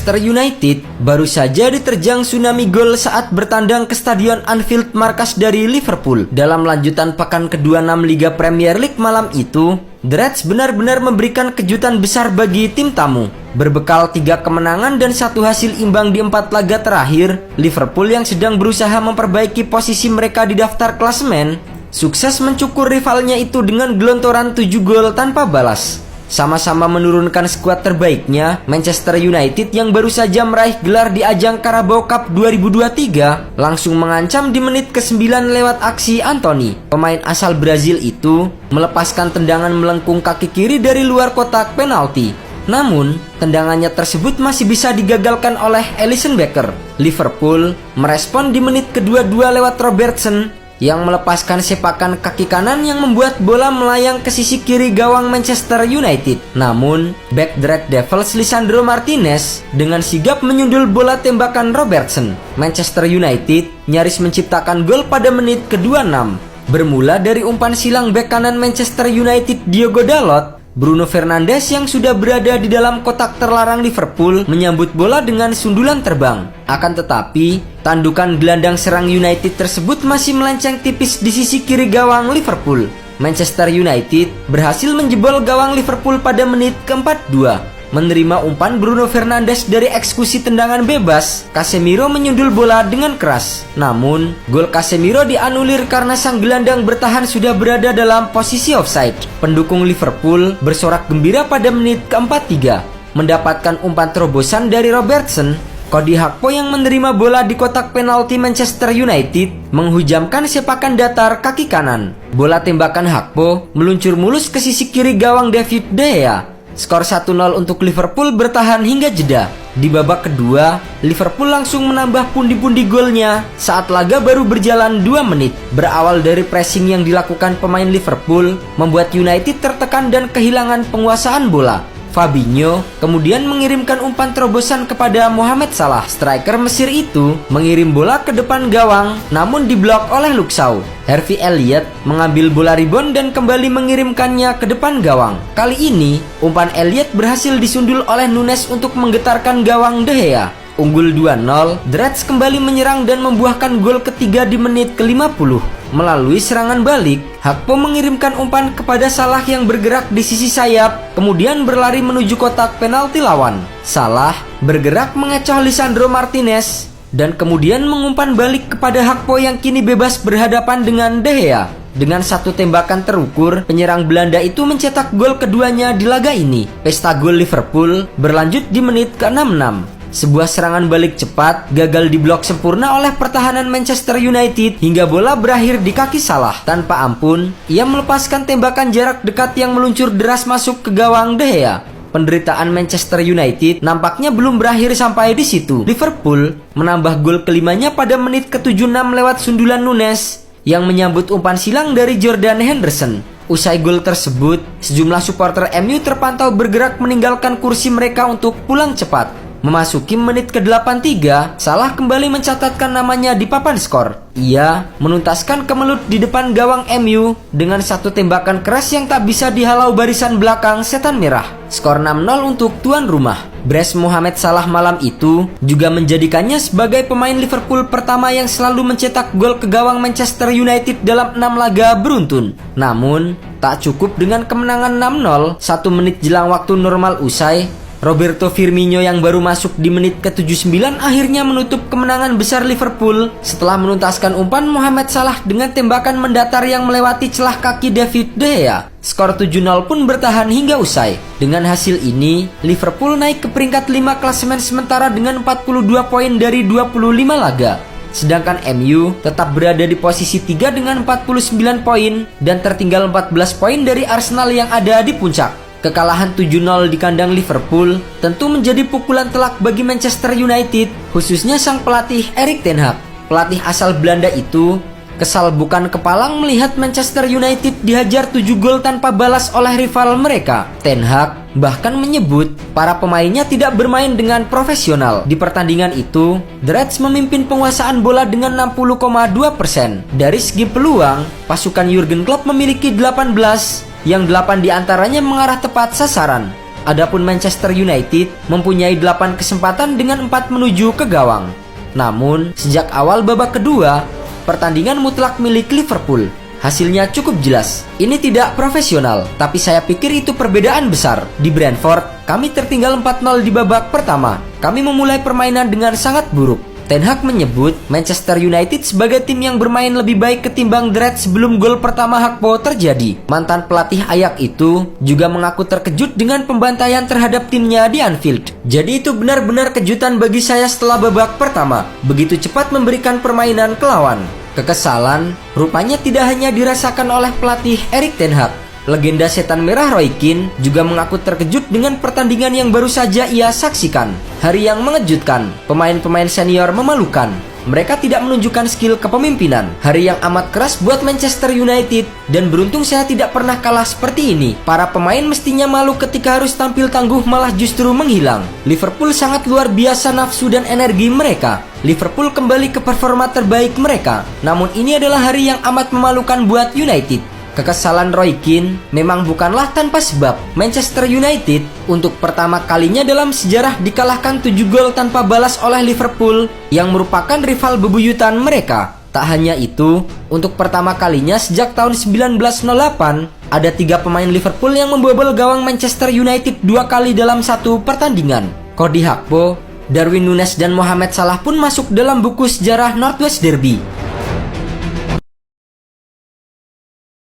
Manchester United baru saja diterjang tsunami gol saat bertandang ke Stadion Anfield, markas dari Liverpool. Dalam lanjutan pekan ke-26 Liga Premier League malam itu, The Reds benar-benar memberikan kejutan besar bagi tim tamu. Berbekal 3 kemenangan dan 1 hasil imbang di 4 laga terakhir, Liverpool yang sedang berusaha memperbaiki posisi mereka di daftar klasemen, sukses mencukur rivalnya itu dengan gelontoran 7 gol tanpa balas. Sama-sama menurunkan skuad terbaiknya, Manchester United yang baru saja meraih gelar di ajang Carabao Cup 2023 langsung mengancam di menit ke-9 lewat aksi Anthony. Pemain asal Brazil itu melepaskan tendangan melengkung kaki kiri dari luar kotak penalti. Namun, tendangannya tersebut masih bisa digagalkan oleh Alisson Becker. Liverpool merespon di menit ke-22 lewat Robertson yang melepaskan sepakan kaki kanan yang membuat bola melayang ke sisi kiri gawang Manchester United. Namun, bek The Red Devils Lisandro Martinez dengan sigap menyundul bola tembakan Robertson. Manchester United nyaris menciptakan gol pada menit ke-26. Bermula dari umpan silang bek kanan Manchester United Diogo Dalot, Bruno Fernandes yang sudah berada di dalam kotak terlarang Liverpool menyambut bola dengan sundulan terbang. Akan tetapi, tandukan gelandang serang United tersebut masih melenceng tipis di sisi kiri gawang Liverpool. Manchester United berhasil menjebol gawang Liverpool pada menit ke-42. Menerima umpan Bruno Fernandes dari eksekusi tendangan bebas, Casemiro menyundul bola dengan keras. Namun, gol Casemiro dianulir karena sang gelandang bertahan sudah berada dalam posisi offside. Pendukung Liverpool bersorak gembira pada menit ke-43. Mendapatkan umpan terobosan dari Robertson, Cody Gakpo yang menerima bola di kotak penalti Manchester United menghujamkan sepakan datar kaki kanan. Bola tembakan Gakpo meluncur mulus ke sisi kiri gawang David De Gea. Skor 1-0 untuk Liverpool bertahan hingga jeda. Di babak kedua, Liverpool langsung menambah pundi-pundi golnya saat laga baru berjalan 2 menit. Berawal dari pressing yang dilakukan pemain Liverpool, membuat United tertekan dan kehilangan penguasaan bola. Fabinho kemudian mengirimkan umpan terobosan kepada Mohamed Salah. Striker Mesir itu mengirim bola ke depan gawang, namun diblok oleh Luke Shaw. Harvey Elliott mengambil bola rebound dan kembali mengirimkannya ke depan gawang. Kali ini, umpan Elliott berhasil disundul oleh Nunes untuk menggetarkan gawang De Gea. Unggul 2-0, The Reds kembali menyerang dan membuahkan gol ketiga di menit ke-50. Melalui serangan balik, Gakpo mengirimkan umpan kepada Salah yang bergerak di sisi sayap, kemudian berlari menuju kotak penalti lawan. Salah bergerak mengecoh Lisandro Martinez dan kemudian mengumpan balik kepada Gakpo yang kini bebas berhadapan dengan De Gea. Dengan 1 tembakan terukur, penyerang Belanda itu mencetak gol keduanya di laga ini. Pesta gol Liverpool berlanjut di menit ke-66. Sebuah serangan balik cepat gagal diblok sempurna oleh pertahanan Manchester United hingga bola berakhir di kaki Salah. Tanpa ampun, ia melepaskan tembakan jarak dekat yang meluncur deras masuk ke gawang De Gea. Penderitaan Manchester United nampaknya belum berakhir sampai di situ. Liverpool menambah gol kelimanya pada menit ke-76 lewat sundulan Nunes yang menyambut umpan silang dari Jordan Henderson. Usai gol tersebut, sejumlah supporter MU terpantau bergerak meninggalkan kursi mereka untuk pulang cepat. Memasuki menit ke-83, Salah kembali mencatatkan namanya di papan skor. Ia menuntaskan kemelut di depan gawang MU dengan 1 tembakan keras yang tak bisa dihalau barisan belakang setan merah. Skor 6-0 untuk tuan rumah. Brace Mohamed Salah malam itu juga menjadikannya sebagai pemain Liverpool pertama yang selalu mencetak gol ke gawang Manchester United dalam 6 laga beruntun. Namun, tak cukup dengan kemenangan 6-0, 1 menit jelang waktu normal usai, Roberto Firmino yang baru masuk di menit ke-79 akhirnya menutup kemenangan besar Liverpool setelah menuntaskan umpan Mohamed Salah dengan tembakan mendatar yang melewati celah kaki David De Gea. Skor 7-0 pun bertahan hingga usai. Dengan hasil ini, Liverpool naik ke peringkat 5 klasemen sementara dengan 42 poin dari 25 laga. Sedangkan MU tetap berada di posisi 3 dengan 49 poin dan tertinggal 14 poin dari Arsenal yang ada di puncak. Kekalahan 7-0 di kandang Liverpool tentu menjadi pukulan telak bagi Manchester United, khususnya sang pelatih Erik ten Hag. Pelatih asal Belanda itu kesal bukan kepalang melihat Manchester United dihajar 7 gol tanpa balas oleh rival mereka. Ten Hag bahkan menyebut para pemainnya tidak bermain dengan profesional. Di pertandingan itu, The Reds memimpin penguasaan bola dengan 60,2%. Dari segi peluang, pasukan Jurgen Klopp memiliki 18, yang 8 diantaranya mengarah tepat sasaran. Adapun Manchester United mempunyai 8 kesempatan dengan 4 menuju ke gawang. Namun, sejak awal babak kedua, pertandingan mutlak milik Liverpool. Hasilnya cukup jelas. Ini tidak profesional, tapi saya pikir itu perbedaan besar. Di Brentford, kami tertinggal 4-0 di babak pertama. Kami memulai permainan dengan sangat buruk. Ten Hag menyebut Manchester United sebagai tim yang bermain lebih baik ketimbang The Reds sebelum gol pertama Gakpo terjadi. Mantan pelatih Ajax itu juga mengaku terkejut dengan pembantaian terhadap timnya di Anfield. Jadi itu benar-benar kejutan bagi saya setelah babak pertama. Begitu cepat memberikan permainan ke lawan. Kekesalan rupanya tidak hanya dirasakan oleh pelatih Erik ten Hag. Legenda setan merah Roy Keane juga mengaku terkejut dengan pertandingan yang baru saja ia saksikan. Hari yang mengejutkan, pemain-pemain senior memalukan. Mereka tidak menunjukkan skill kepemimpinan. Hari yang amat keras buat Manchester United, dan beruntung saya tidak pernah kalah seperti ini. Para pemain mestinya malu ketika harus tampil tangguh malah justru menghilang. Liverpool sangat luar biasa nafsu dan energi mereka. Liverpool kembali ke performa terbaik mereka. Namun ini adalah hari yang amat memalukan buat United. Kekesalan Roy Keane memang bukanlah tanpa sebab. Manchester United untuk pertama kalinya dalam sejarah dikalahkan 7 gol tanpa balas oleh Liverpool yang merupakan rival bebuyutan mereka. Tak hanya itu, untuk pertama kalinya sejak tahun 1908, ada 3 pemain Liverpool yang membobol gawang Manchester United 2 kali dalam satu pertandingan. Cody Gakpo, Darwin Núñez dan Mohamed Salah pun masuk dalam buku sejarah Northwest Derby.